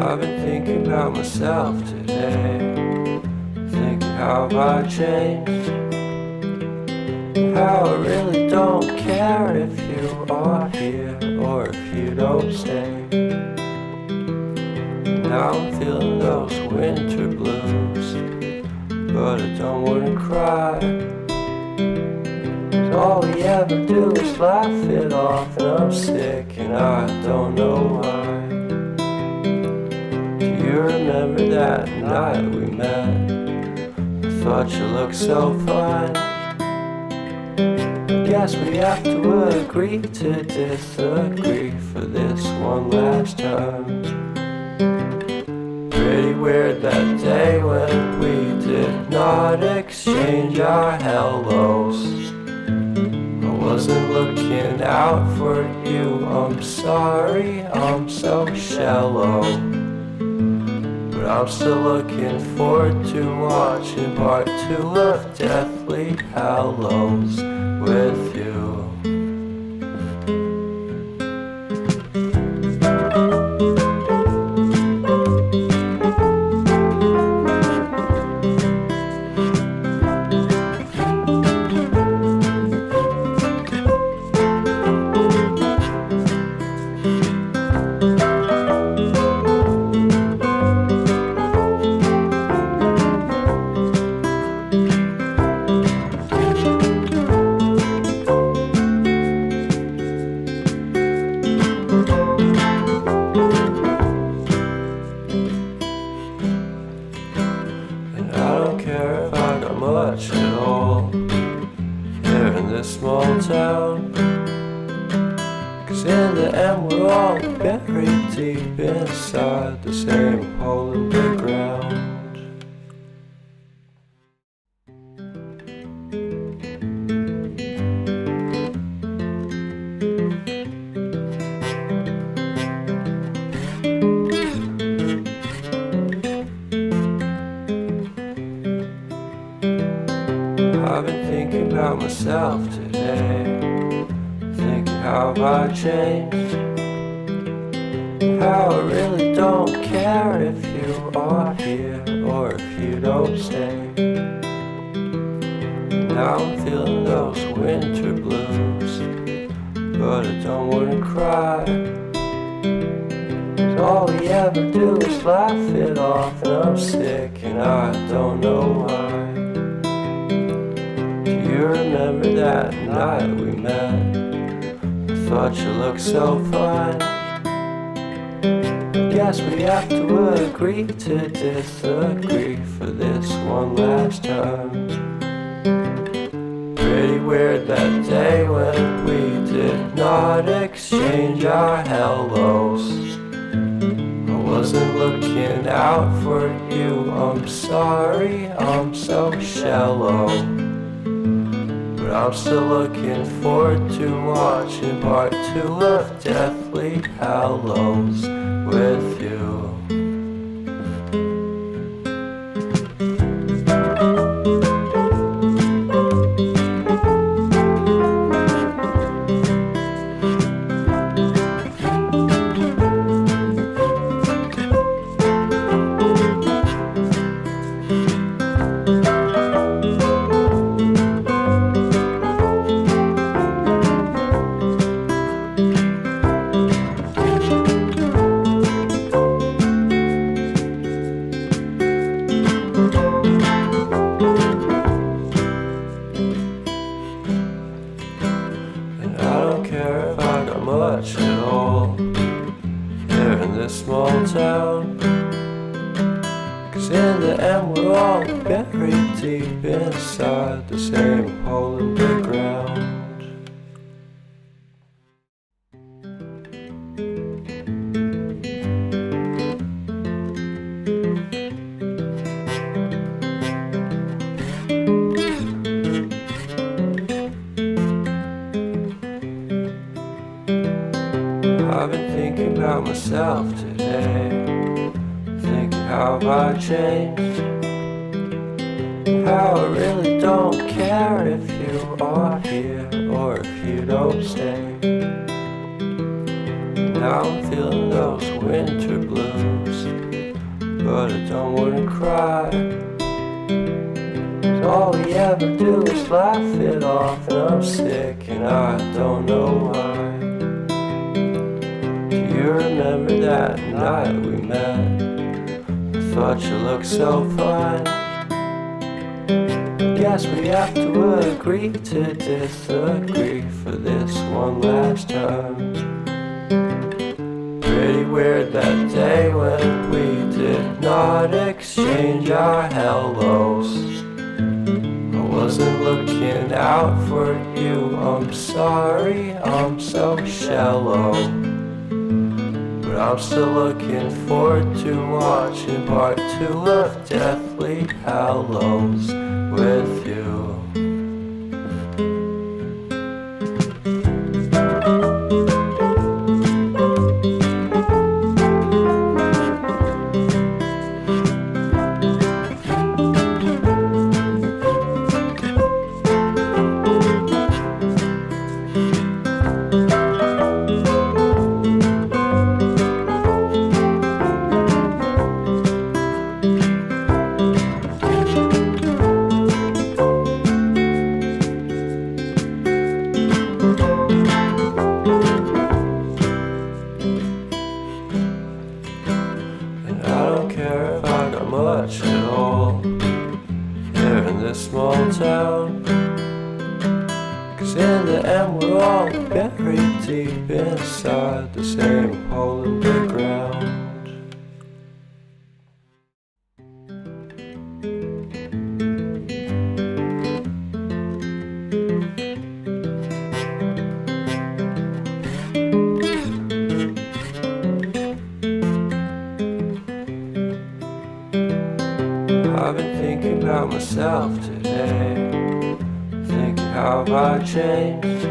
I've been thinking about myself today, thinking how I changed, how I really don't care if you are here or if you don't stay. Now I'm feeling those winter blues, but I don't wanna cry. All we ever do is laugh it off, and I'm sick and I don't know why. Do you remember that night we met? I thought you looked so fine. Guess we have to agree to disagree for this one last time. Pretty weird that day when we did not exchange our hellos. I wasn't looking out for you, I'm sorry, I'm so shallow. But I'm still looking forward to watching part 2 of Deathly Hallows with you. Much at all here in this small town, 'cause in the end we're all buried deep inside the same hole in the ground. I've been thinking about myself today, thinking how I changed, how I really don't care if you are here or if you don't stay. Now I'm feeling those winter blues, but I don't wanna cry. All we ever do is laugh it off, and I'm sick and I don't know why. You remember that night we met? I thought you looked so fine. Guess we have to agree to disagree for this one last time. Pretty weird that day when we did not exchange our hellos. I wasn't looking out for you, I'm sorry, I'm so shallow. But I'm still looking forward to watching part 2 of Deathly Hallows with you. Much at all here in this small town, 'cause in the end we're all buried deep inside the same hole in the ground. I've been thinking about myself today, thinking how I changed, how I really don't care if you are here or if you don't stay. Now I'm feeling those winter blues, but I don't wanna cry. 'Cause all we ever do is laugh it off, and I'm sick and I don't know why. Do you remember that night we met? I thought you looked so fine. Guess we have to agree to disagree for this one last time. Pretty weird that day when we did not exchange our hellos. I wasn't looking out for you, I'm sorry, I'm so shallow. But I'm still looking forward to watching part 2 of Deathly Hallows with you. Much at all here in this small town, 'cause in the end we're all buried deep inside the same hole in the ground. I've been thinking about myself today, thinking how I changed,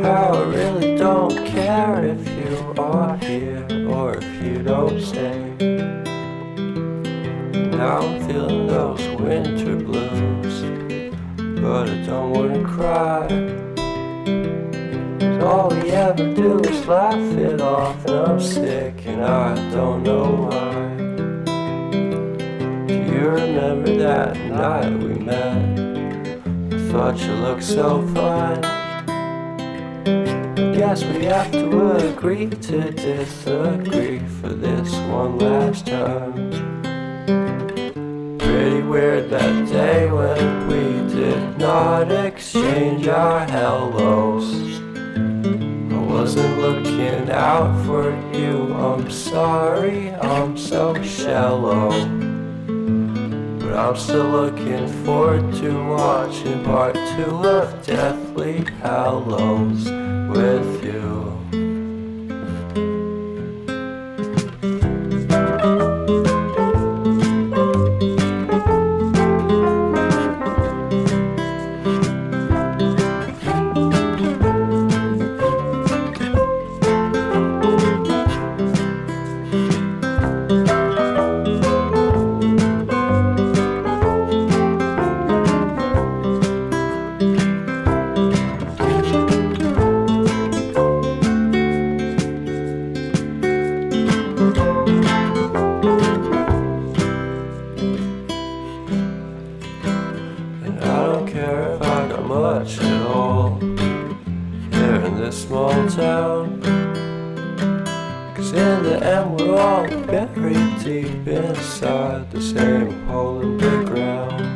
how I really don't care if you are here or if you don't stay. Now I'm feeling those winter blues, but I don't wanna cry. 'Cause all we ever do is laugh it off, and I'm sick and I don't know why. You remember that night we met? I thought you looked so fine. Guess we have to agree to disagree for this one last time. Pretty weird that day when we did not exchange our hellos. I wasn't looking out for you, I'm sorry, I'm so shallow. But I'm still looking forward to watching part 2 of Deathly Hallows with you. Much at all here in this small town, 'cause in the end we're all buried deep inside the same hole in the ground.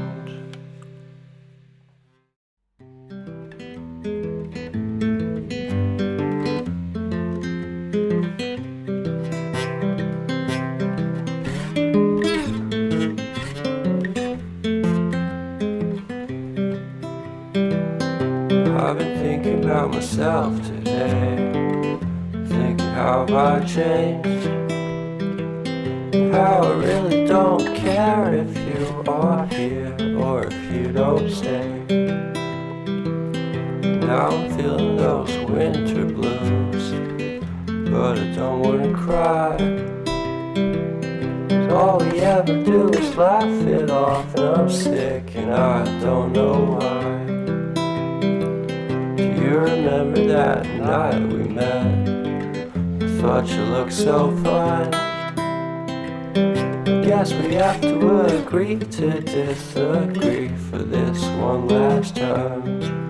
I've been thinking about myself today, thinking how I changed, how I really don't care if you are here or if you don't stay. Now I'm feeling those winter blues, but I don't wanna cry. 'Cause all we ever do is laugh it off, and I'm sick and I don't know why. You remember that night we met? I thought you looked so fine. guess we have to agree to disagree for this one last time.